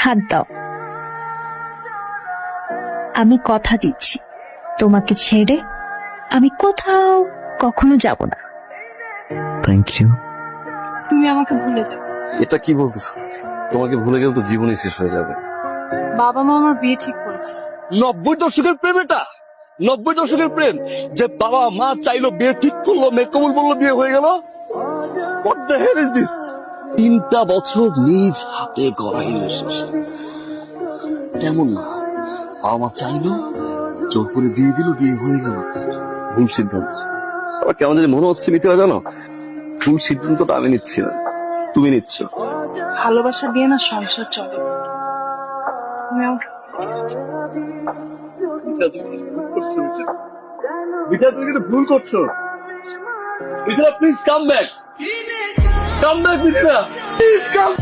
হাত দাও। আমি কথা দিচ্ছি তোমাকে ছেড়ে আমি কোথাও কখনো যাব না। Thank you. তুমি আমাকে ভুলে যাও। এটা কি বলতেছো? তোমাকে ভুলে গেলে তো জীবনই শেষ হয়ে যাবে। বাবা মা আমার বিয়ে ঠিক করেছে। 90 দশকের প্রেম এটা, 90 দশকের প্রেম, যে বাবা মা চাইলো বিয়ে ঠিক করলো, মেয়ে কবুল বললো, বিয়ে হয়ে গেল। What the hell is this? 3টা বছর নিজ হাতে গড়া রিলেশনশিপ। তেমন না, বাবা মা চাইলো, জোর করে বিয়ে দিল, বিয়ে হয়ে গেল। ভুল সিদ্ধান্ত। আবার কেমন জানি মনে হচ্ছে মিথ্যা, জানো, ভুল সিদ্ধান্তটা আমি নিচ্ছি না, তুমি নিচ্ছ। ভালোবাসা দিয়ে না সংসার চলে। তুমি আমাকে বিদ্যা, তুমি কিন্তু ভুল করছো। বিদ্যা, প্লিজ কাম ব্যাক, বিদ্যা, প্লিজ কাম।